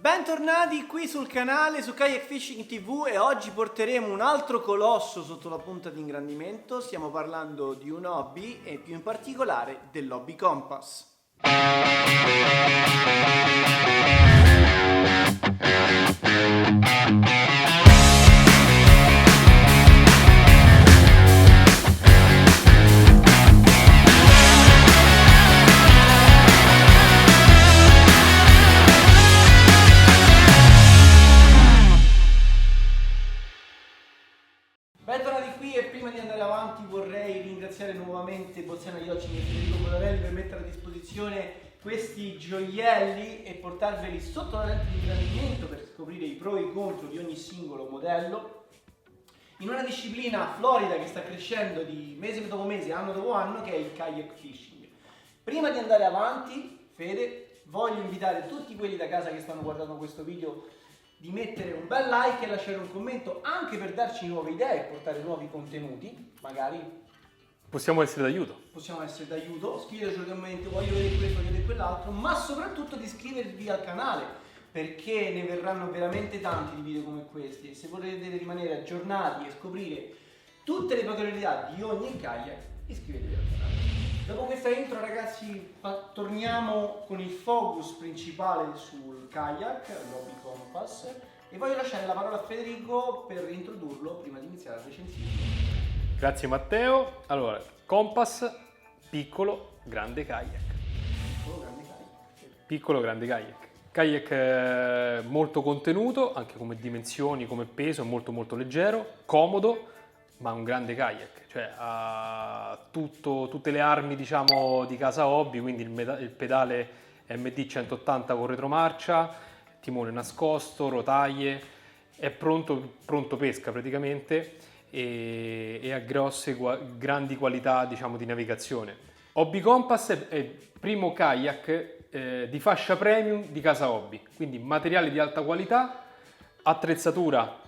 Bentornati qui sul canale su Kayak Fishing TV e oggi porteremo un altro colosso sotto la punta di ingrandimento. Stiamo parlando di un hobby e più in particolare dell'Hobby Compass. Bentornati qui e prima di andare avanti vorrei ringraziare nuovamente Bozzena Iocini e Federico Bodarelli per mettere a disposizione questi gioielli e portarveli sotto la lente di ingrandimento per scoprire i pro e i contro di ogni singolo modello in una disciplina florida che sta crescendo di mese dopo mese, anno dopo anno, che è il kayak fishing. Prima di andare avanti, Fede, voglio invitare tutti quelli da casa che stanno guardando questo video di mettere un bel like e lasciare un commento anche per darci nuove idee e portare nuovi contenuti, magari possiamo essere d'aiuto. Possiamo essere d'aiuto, scriveteci un commento, voglio vedere questo, voglio vedere quell'altro, ma soprattutto di iscrivervi al canale perché ne verranno veramente tanti di video come questi e se volete rimanere aggiornati e scoprire tutte le peculiarità di ogni kayak, iscrivetevi al canale. Dopo questa intro ragazzi torniamo con il focus principale sul kayak, l'Hobby Compass, e voglio lasciare la parola a Federico per introdurlo prima di iniziare a recensire. Grazie Matteo. Allora, Compass, piccolo, grande kayak. Piccolo, grande kayak. Piccolo, grande kayak. Kayak molto contenuto, anche come dimensioni, come peso, molto leggero, comodo, ma un grande kayak. Cioè ha tutte le armi diciamo di casa hobby, quindi il pedale MD 180 con retromarcia, timone nascosto, rotaie, è pronto pesca praticamente e ha grandi qualità diciamo di navigazione. Hobby Compass è il primo kayak di fascia premium di casa hobby, quindi materiali di alta qualità, attrezzatura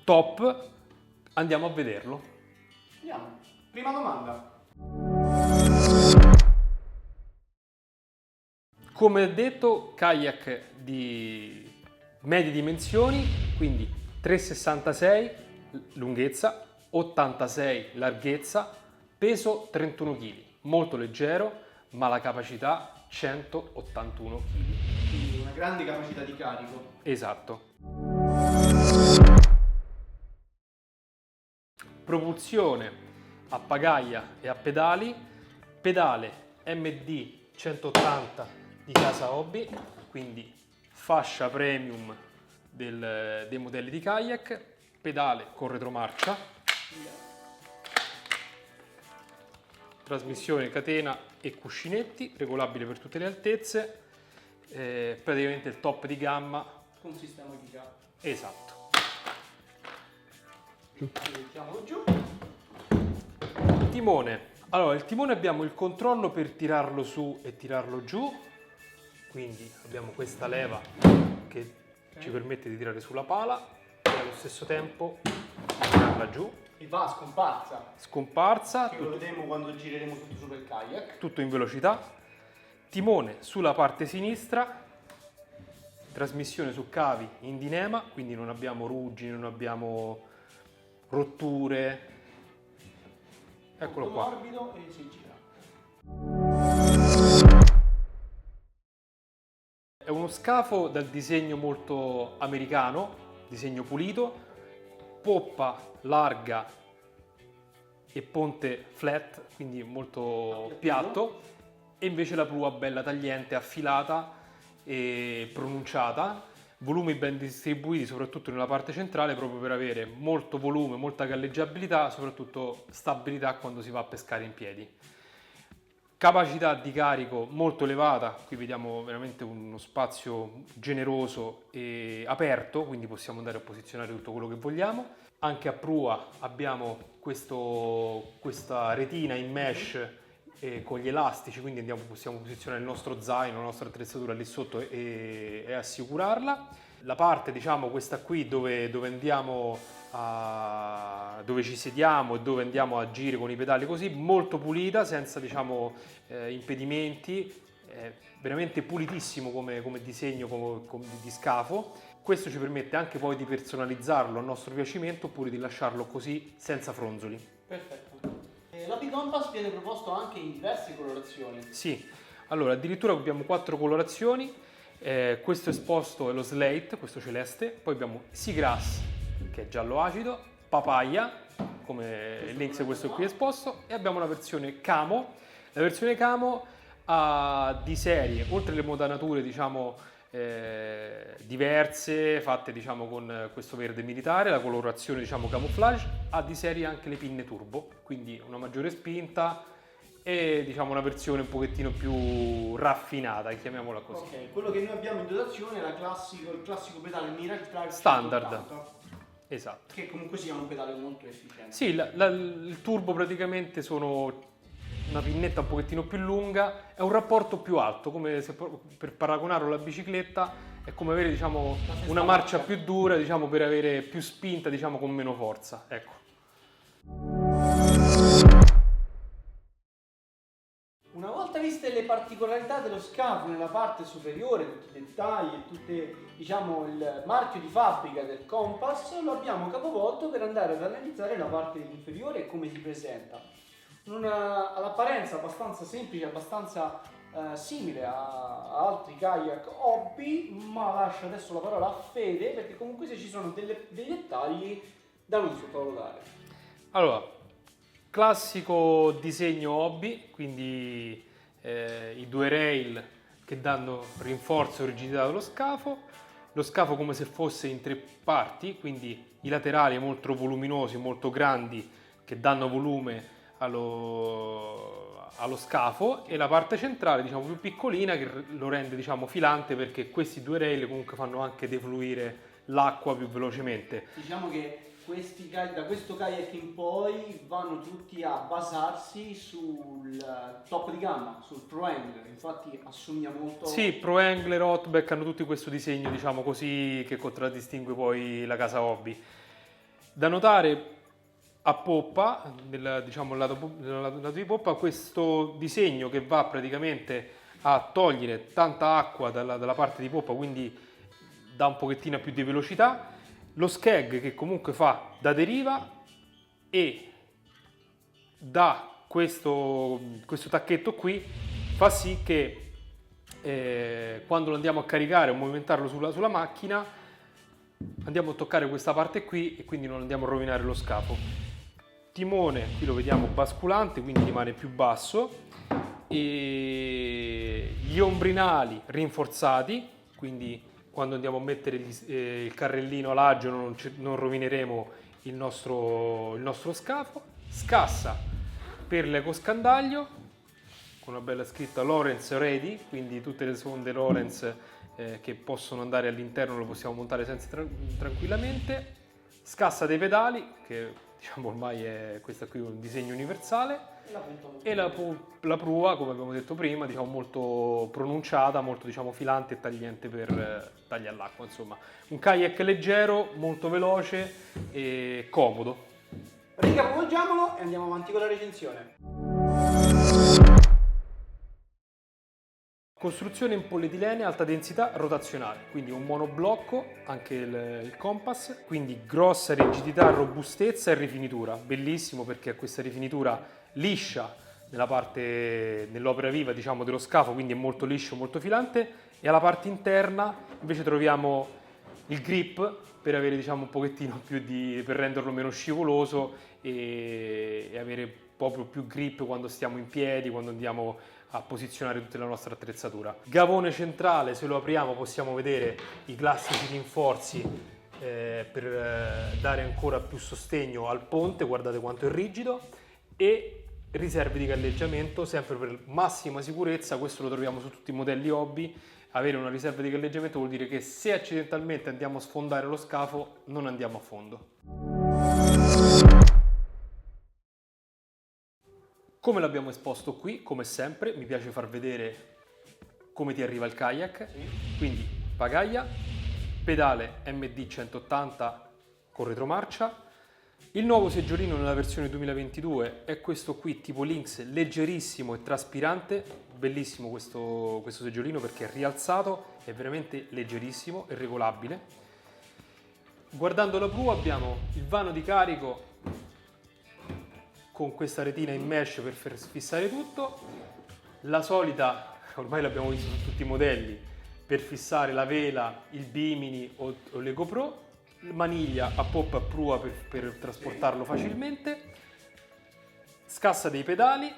top. Andiamo a vederlo. Andiamo. Prima domanda. Come detto, kayak di medie dimensioni, quindi 3,66 lunghezza, 86 larghezza, peso 31 kg, molto leggero, ma la capacità 181 kg. Quindi una grande capacità di carico. Esatto. Propulsione a pagaia e a pedali, pedale MD 180 di casa hobby, quindi fascia premium dei modelli di kayak, pedale con retromarcia, trasmissione catena e cuscinetti, regolabile per tutte le altezze, praticamente il top di gamma. Con sistema di carico. Esatto. Mettiamolo giù. Timone. Allora, il timone abbiamo il controllo per tirarlo su e tirarlo giù, quindi abbiamo questa leva che ci permette di tirare sulla pala e allo stesso tempo tirarla giù. E va scomparsa. Scomparsa, Che lo vedremo quando gireremo tutto su per kayak. tutto in velocità. Timone sulla parte sinistra, trasmissione su cavi in dinema, quindi non abbiamo ruggini, non abbiamo rotture. Eccolo Molto qua. morbido e si gira. È uno scafo dal disegno molto americano, disegno pulito, poppa larga e ponte flat, quindi molto piatto, e invece la prua bella tagliente, affilata e pronunciata. Volumi ben distribuiti soprattutto nella parte centrale proprio per avere molto volume, molta galleggiabilità, soprattutto stabilità quando si va a pescare in piedi. Capacità di carico molto elevata, qui vediamo veramente uno spazio generoso e aperto, quindi possiamo andare a posizionare tutto quello che vogliamo. Anche a prua abbiamo questa retina in mesh con gli elastici, quindi possiamo posizionare il nostro zaino, la nostra attrezzatura lì sotto e assicurarla. La parte, diciamo, questa qui dove ci sediamo e dove andiamo a agire con i pedali così, molto pulita, senza, diciamo, impedimenti, è veramente pulitissimo come disegno di scafo. Questo ci permette anche poi di personalizzarlo a nostro piacimento oppure di lasciarlo così senza fronzoli. Perfetto. L'Hobby Compass viene proposto anche in diverse colorazioni. Sì, allora addirittura abbiamo 4 colorazioni. Questo esposto è lo slate, questo celeste, poi abbiamo seagrass che è giallo acido, papaya come il Lynx, questo qui esposto, e abbiamo la versione camo. La versione camo ha di serie, oltre alle modanature diciamo diverse, fatte diciamo con questo verde militare, la colorazione diciamo camouflage, ha di serie anche le pinne turbo, quindi una maggiore spinta e diciamo una versione un pochettino più raffinata, chiamiamola così. Ok, quello che noi abbiamo in dotazione è il classico pedale Mirage Drive Standard. 180, Esatto. che comunque sia un pedale molto efficiente. Sì, il turbo praticamente sono una pinnetta un pochettino più lunga, è un rapporto più alto, come se per paragonarlo alla bicicletta è come avere diciamo una marcia più dura, diciamo per avere più spinta, diciamo con meno forza, ecco. Una volta viste le particolarità dello scafo nella parte superiore, tutti i dettagli e tutte, diciamo, il marchio di fabbrica del Compass, lo abbiamo capovolto per andare ad analizzare la parte inferiore e come si presenta. All'apparenza abbastanza semplice, abbastanza simile a altri kayak hobby, ma lascio adesso la parola a Fede perché comunque se ci sono dei dettagli da non sottovalutare. Allora, classico disegno hobby, quindi i 2 rail che danno rinforzo e rigidità allo scafo, lo scafo come se fosse in 3 parti, quindi i laterali molto voluminosi, molto grandi, che danno volume allo scafo, e la parte centrale diciamo più piccolina che lo rende diciamo filante, perché questi 2 rail comunque fanno anche defluire l'acqua più velocemente. Diciamo che da questo kayak in poi vanno tutti a basarsi sul top di gamma, sul Pro Angler, infatti assomiglia molto... Sì, Pro Angler, Hotback hanno tutti questo disegno diciamo così che contraddistingue poi la casa hobby. Da notare a poppa, diciamo lato di poppa, questo disegno che va praticamente a togliere tanta acqua dalla parte di poppa, quindi dà un pochettino più di velocità. Lo skeg che comunque fa da deriva e da questo tacchetto qui fa sì che quando lo andiamo a caricare o movimentarlo sulla macchina andiamo a toccare questa parte qui e quindi non andiamo a rovinare lo scafo. Timone, qui lo vediamo basculante, quindi rimane più basso, e gli ombrinali rinforzati, quindi quando andiamo a mettere il carrellino alagio non rovineremo il nostro scafo. Scassa per l'ecoscandaglio con una bella scritta Lawrence Ready, quindi tutte le sonde Lawrence che possono andare all'interno lo possiamo montare tranquillamente. Scassa dei pedali, che diciamo ormai è questa qui un disegno universale, e la prua, come abbiamo detto prima, diciamo molto pronunciata, molto diciamo filante e tagliente per tagli all'acqua. Insomma, un kayak leggero, molto veloce e comodo. Ricapoggiamolo e andiamo avanti con la recensione. Costruzione in polietilene alta densità rotazionale, quindi un monoblocco, anche il Compass, quindi grossa rigidità, robustezza e rifinitura. Bellissimo perché ha questa rifinitura liscia nell'opera viva diciamo dello scafo, quindi è molto liscio, molto filante, e alla parte interna invece troviamo il grip per avere diciamo un pochettino più per renderlo meno scivoloso e avere proprio più grip quando stiamo in piedi, quando andiamo a posizionare tutta la nostra attrezzatura. Gavone centrale, se lo apriamo possiamo vedere i classici rinforzi per dare ancora più sostegno al ponte, guardate quanto è rigido, e riserve di galleggiamento sempre per massima sicurezza. Questo lo troviamo su tutti i modelli hobby. Avere una riserva di galleggiamento vuol dire che se accidentalmente andiamo a sfondare lo scafo non andiamo a fondo. Come l'abbiamo esposto qui, come sempre, mi piace far vedere come ti arriva il kayak. Quindi pagaia, pedale MD 180 con retromarcia, Il nuovo seggiolino nella versione 2022 è questo qui tipo Lynx, leggerissimo e traspirante, bellissimo questo seggiolino perché è rialzato, è veramente leggerissimo e regolabile. Guardando la prua abbiamo il vano di carico con questa retina in mesh per fissare tutto, la solita, ormai l'abbiamo visto su tutti i modelli, per fissare la vela, il bimini o le GoPro, maniglia a poppa a prua per trasportarlo facilmente, scassa dei pedali,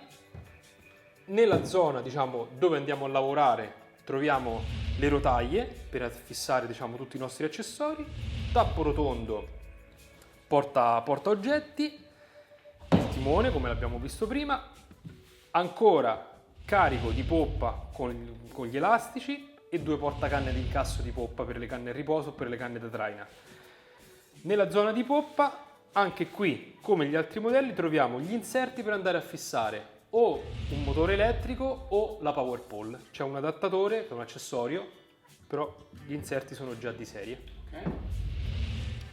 nella zona diciamo dove andiamo a lavorare troviamo le rotaie per fissare diciamo tutti i nostri accessori, tappo rotondo porta oggetti, il timone come l'abbiamo visto prima, ancora carico di poppa con gli elastici e 2 portacanne di incasso di poppa per le canne a riposo o per le canne da traina. Nella zona di poppa, anche qui, come gli altri modelli, troviamo gli inserti per andare a fissare o un motore elettrico o la power pole. C'è un adattatore, che è un accessorio, però gli inserti sono già di serie. Okay.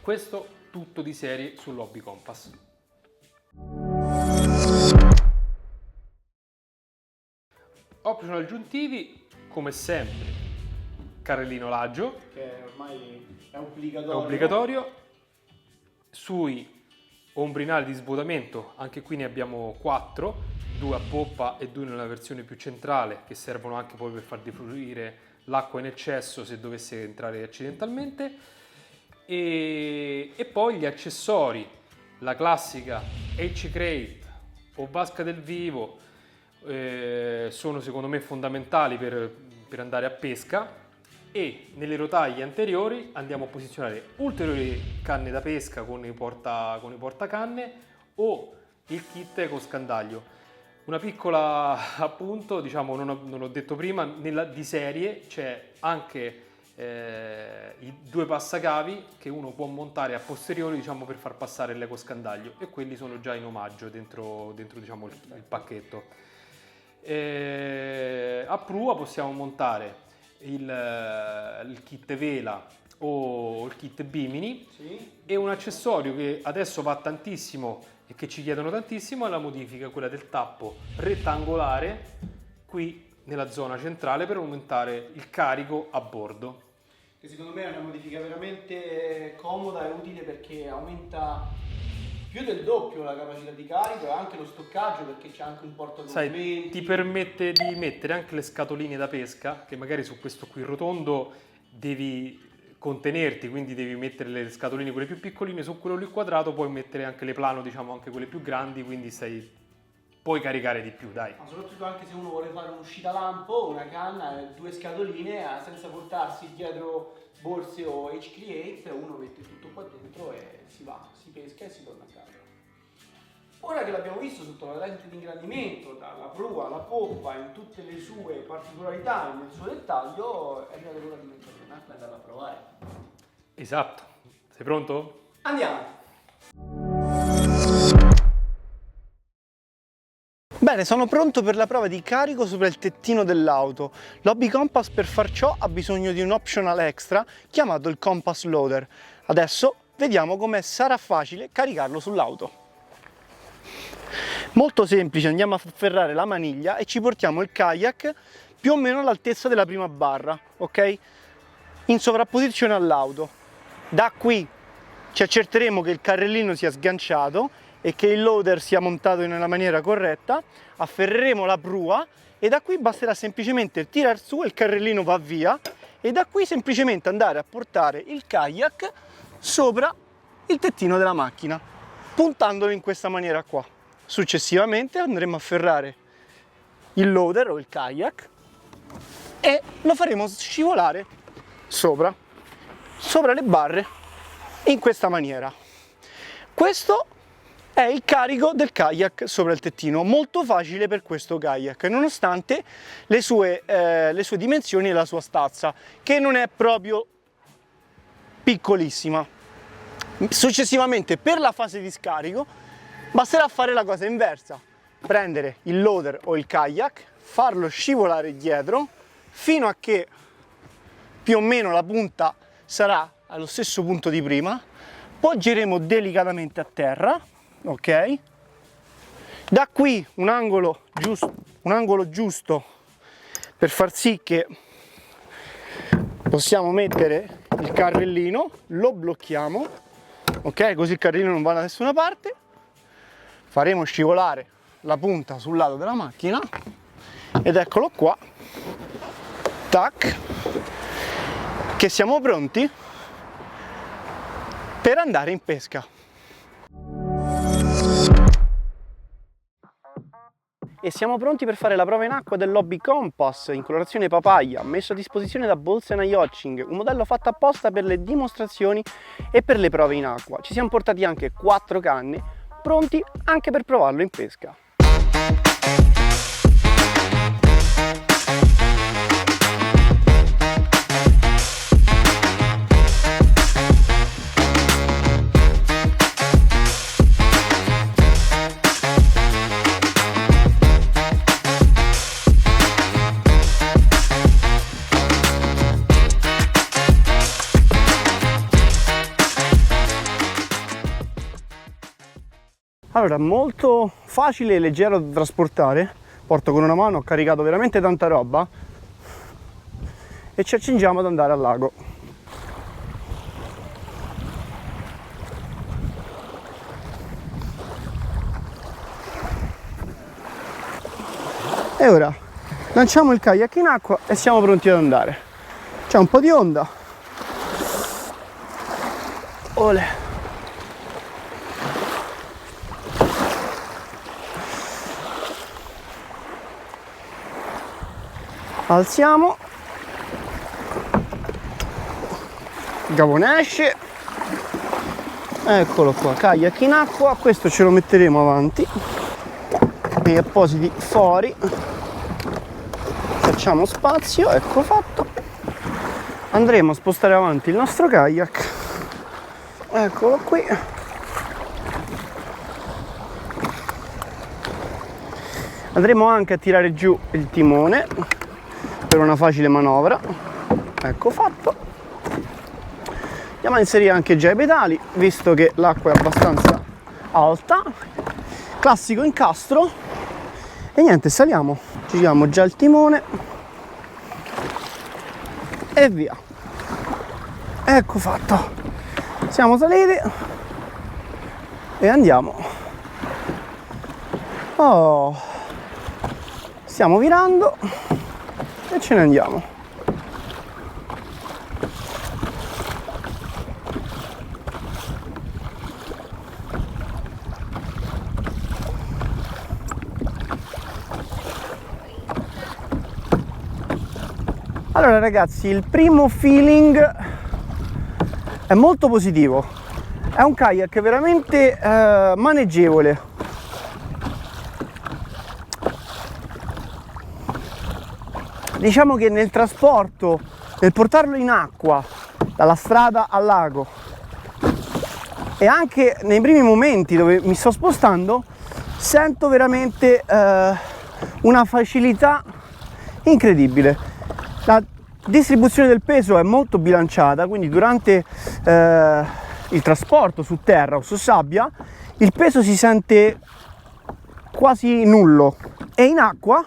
Questo tutto di serie sull'Hobby Compass. Optional aggiuntivi, come sempre, carrellino Laggio. Che ormai è È obbligatorio. Sui ombrinali di svuotamento, anche qui ne abbiamo 4, 2 a poppa e 2 nella versione più centrale, che servono anche poi per far defluire l'acqua in eccesso se dovesse entrare accidentalmente. E poi gli accessori, la classica H-Crate o vasca del vivo, sono secondo me fondamentali per andare a pesca, e nelle rotaie anteriori andiamo a posizionare ulteriori canne da pesca con i portacanne o il kit ecoscandaglio. Una piccola appunto, diciamo, non l'ho detto prima, di serie c'è anche i 2 passacavi che uno può montare a posteriori, diciamo, per far passare l'ecoscandaglio, e quelli sono già in omaggio dentro diciamo, il pacchetto. A prua possiamo montare il kit vela o il kit bimini, sì. E un accessorio che adesso va tantissimo e che ci chiedono tantissimo è la modifica, quella del tappo rettangolare qui nella zona centrale per aumentare il carico a bordo. Che secondo me è una modifica veramente comoda e utile perché aumenta più del doppio la capacità di carico e anche lo stoccaggio, perché c'è anche un portadocumenti. Sai, ti permette di mettere anche le scatoline da pesca, che magari su questo qui rotondo devi contenerti, quindi devi mettere le scatoline quelle più piccoline, su quello lì quadrato puoi mettere anche le plano, diciamo anche quelle più grandi, quindi puoi caricare di più, dai. Ma soprattutto anche se uno vuole fare un'uscita lampo, una canna e 2 scatoline senza portarsi dietro borse o H-Create, uno mette tutto qua dentro e si va, si pesca e si torna a casa. Ora che l'abbiamo visto sotto la lente di ingrandimento, dalla prua alla poppa, in tutte le sue particolarità e nel suo dettaglio, è arrivato l'ora di metterlo in acqua e andarla a provare. Esatto. Sei pronto? Andiamo! Bene, sono pronto per la prova di carico sopra il tettino dell'auto. L'Hobby Compass per far ciò ha bisogno di un optional extra chiamato il Compass Loader. Adesso vediamo come sarà facile caricarlo sull'auto. Molto semplice, andiamo a afferrare la maniglia e ci portiamo il kayak più o meno all'altezza della prima barra, ok? In sovrapposizione all'auto. Da qui ci accerteremo che il carrellino sia sganciato e che il loader sia montato nella maniera corretta, afferreremo la prua e da qui basterà semplicemente tirar su e il carrellino va via, e da qui semplicemente andare a portare il kayak sopra il tettino della macchina, puntandolo in questa maniera qua. Successivamente andremo a afferrare il loader o il kayak e lo faremo scivolare sopra le barre in questa maniera. Questo è il carico del kayak sopra il tettino, molto facile per questo kayak, nonostante le sue dimensioni e la sua stazza, che non è proprio piccolissima. Successivamente, per la fase di scarico, basterà fare la cosa inversa: prendere il loader o il kayak, farlo scivolare dietro fino a che più o meno la punta sarà allo stesso punto di prima, appoggeremo delicatamente a terra, ok? Da qui un angolo giusto per far sì che possiamo mettere il carrellino, lo blocchiamo, ok? Così il carrellino non va da nessuna parte. Faremo scivolare la punta sul lato della macchina ed eccolo qua, tac, che siamo pronti per andare in pesca. E siamo pronti per fare la prova in acqua dell'Hobby Compass in colorazione papaya, messo a disposizione da Bolsena Yachting, un modello fatto apposta per le dimostrazioni e per le prove in acqua. Ci siamo portati anche 4 canne, pronti anche per provarlo in pesca. Allora, molto facile e leggero da trasportare, porto con una mano, ho caricato veramente tanta roba e ci accingiamo ad andare al lago. E ora lanciamo il kayak in acqua e siamo pronti ad andare. C'è un po' di onda. Olè. Alziamo, il gavone esce, eccolo qua, kayak in acqua, questo ce lo metteremo avanti, nei appositi fori, facciamo spazio, ecco fatto, andremo a spostare avanti il nostro kayak, eccolo qui, andremo anche a tirare giù il timone, per una facile manovra, ecco fatto. Andiamo a inserire anche già i pedali, visto che l'acqua è abbastanza alta, classico incastro, e niente, saliamo, giriamo già il timone e via, ecco fatto, siamo saliti e andiamo. Oh, stiamo virando e ce ne andiamo. Allora ragazzi, il primo feeling è molto positivo, è un kayak veramente maneggevole. Diciamo che nel trasporto, nel portarlo in acqua dalla strada al lago e anche nei primi momenti dove mi sto spostando, sento veramente una facilità incredibile. La distribuzione del peso è molto bilanciata, quindi durante il trasporto su terra o su sabbia il peso si sente quasi nullo e in acqua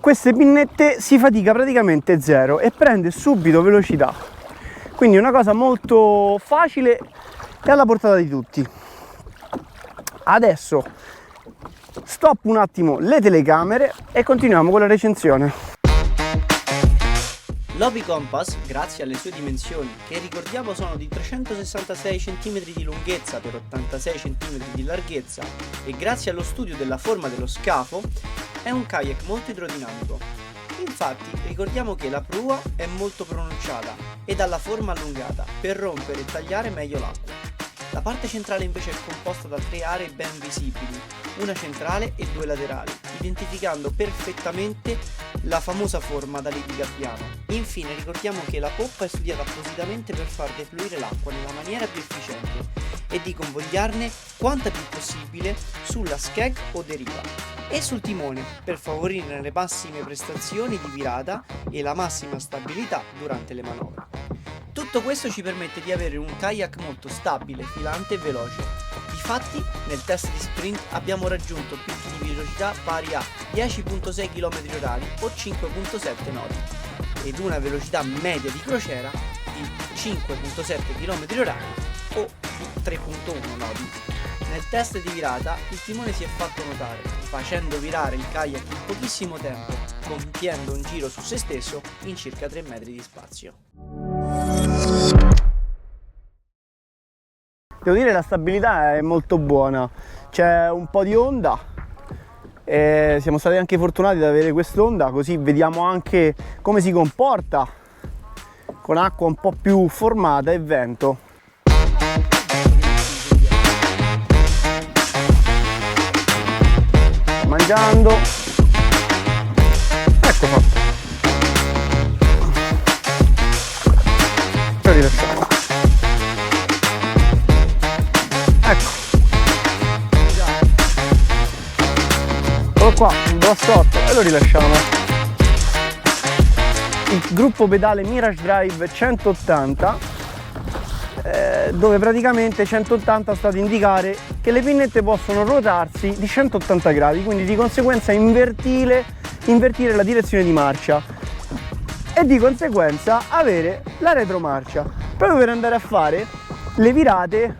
queste pinnette si fatica praticamente zero e prende subito velocità, quindi è una cosa molto facile e alla portata di tutti. Adesso stop un attimo le telecamere e continuiamo con la recensione. L'Hobby Compass, grazie alle sue dimensioni, che ricordiamo sono di 366 cm di lunghezza per 86 cm di larghezza, e grazie allo studio della forma dello scafo, è un kayak molto idrodinamico. Infatti, ricordiamo che la prua è molto pronunciata ed ha la forma allungata per rompere e tagliare meglio l'acqua. La parte centrale invece è composta da 3 aree ben visibili, una centrale e 2 laterali, identificando perfettamente la famosa forma da lì di gabbiano. Infine ricordiamo che la poppa è studiata appositamente per far defluire l'acqua nella maniera più efficiente e di convogliarne quanta più possibile sulla scheg o deriva e sul timone per favorire le massime prestazioni di virata e la massima stabilità durante le manovre. Tutto questo ci permette di avere un kayak molto stabile, filante e veloce. Difatti, nel test di sprint abbiamo raggiunto picchi di velocità pari a 10.6 km/h o 5.7 nodi ed una velocità media di crociera di 5.7 km/h o di 3.1 nodi. Nel test di virata il timone si è fatto notare, facendo virare il kayak in pochissimo tempo, compiendo un giro su se stesso in circa 3 metri di spazio. Devo dire la stabilità è molto buona, c'è un po' di onda e siamo stati anche fortunati ad avere quest'onda, così vediamo anche come si comporta con acqua un po' più formata e vento. Mangiando, ecco fatto, lo rilasciamo, ecco, eccolo qua, un bassotto e lo rilasciamo. Il gruppo pedale Mirage Drive 180, dove praticamente 180 sta ad indicare che le pinnette possono ruotarsi di 180 gradi, quindi di conseguenza invertire la direzione di marcia e di conseguenza avere la retromarcia, proprio per andare a fare le virate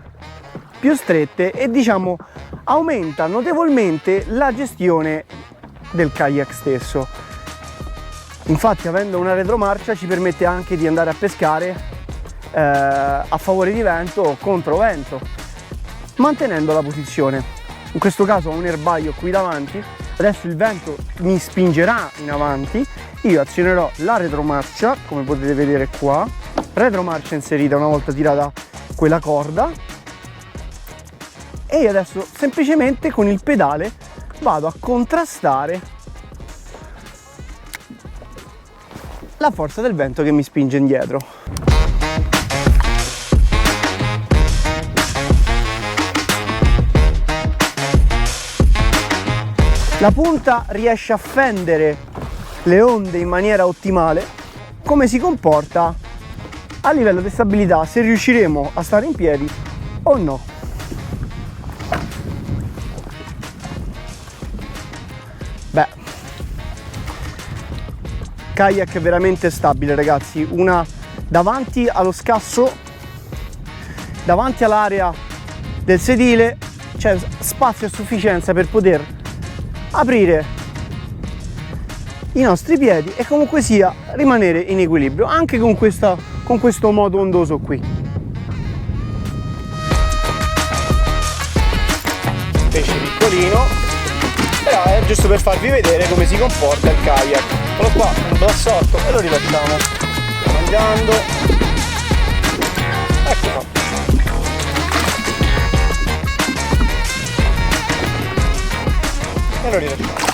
più strette e diciamo aumenta notevolmente la gestione del kayak stesso. Infatti, avendo una retromarcia ci permette anche di andare a pescare a favore di vento o contro vento, mantenendo la posizione. In questo caso ho un erbaio qui davanti, adesso il vento mi spingerà in avanti, io azionerò la retromarcia, come potete vedere qua, retromarcia inserita una volta tirata quella corda, e io adesso semplicemente con il pedale vado a contrastare la forza del vento che mi spinge indietro. La punta riesce a fendere le onde in maniera ottimale. Come si comporta a livello di stabilità, se riusciremo a stare in piedi o no. Beh, kayak veramente stabile, ragazzi. Una davanti allo scasso, davanti all'area del sedile c'è spazio a sufficienza per poter aprire i nostri piedi e comunque sia rimanere in equilibrio anche con questo modo ondoso qui. Pesce piccolino, però è giusto per farvi vedere come si comporta il kayak. Eccolo qua, un bassotto e lo rilasciamo mangiando, ecco qua. E lo rilasciamo.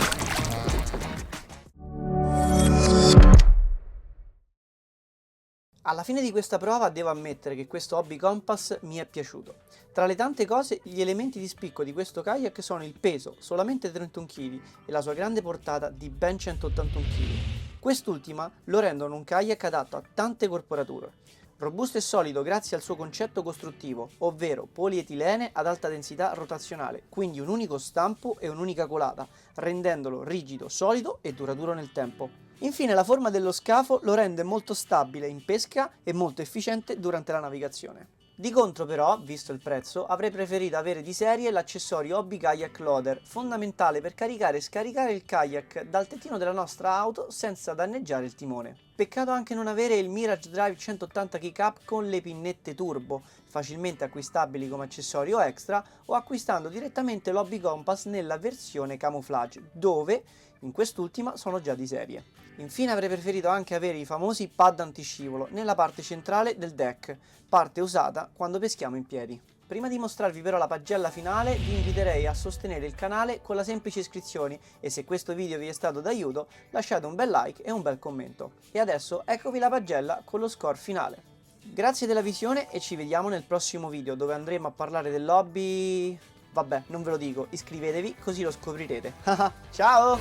Alla fine di questa prova devo ammettere che questo Hobby Compass mi è piaciuto. Tra le tante cose, gli elementi di spicco di questo kayak sono il peso, solamente 31 kg, e la sua grande portata di ben 181 kg. Quest'ultima lo rendono un kayak adatto a tante corporature. Robusto e solido grazie al suo concetto costruttivo, ovvero polietilene ad alta densità rotazionale, quindi un unico stampo e un'unica colata, rendendolo rigido, solido e duraturo nel tempo. Infine la forma dello scafo lo rende molto stabile in pesca e molto efficiente durante la navigazione. Di contro però, visto il prezzo, avrei preferito avere di serie l'accessorio Hobby Kayak Loader, fondamentale per caricare e scaricare il kayak dal tettino della nostra auto senza danneggiare il timone. Peccato anche non avere il Mirage Drive 180 Kick-Up con le pinnette turbo, facilmente acquistabili come accessorio extra o acquistando direttamente l'Hobby Compass nella versione camouflage, dove in quest'ultima sono già di serie. Infine avrei preferito anche avere i famosi pad antiscivolo nella parte centrale del deck, parte usata quando peschiamo in piedi. Prima di mostrarvi però la pagella finale vi inviterei a sostenere il canale con la semplice iscrizione e se questo video vi è stato d'aiuto lasciate un bel like e un bel commento. E adesso eccovi la pagella con lo score finale. Grazie della visione e ci vediamo nel prossimo video dove andremo a parlare dell'hobby... Vabbè, non ve lo dico, iscrivetevi così lo scoprirete. Ciao!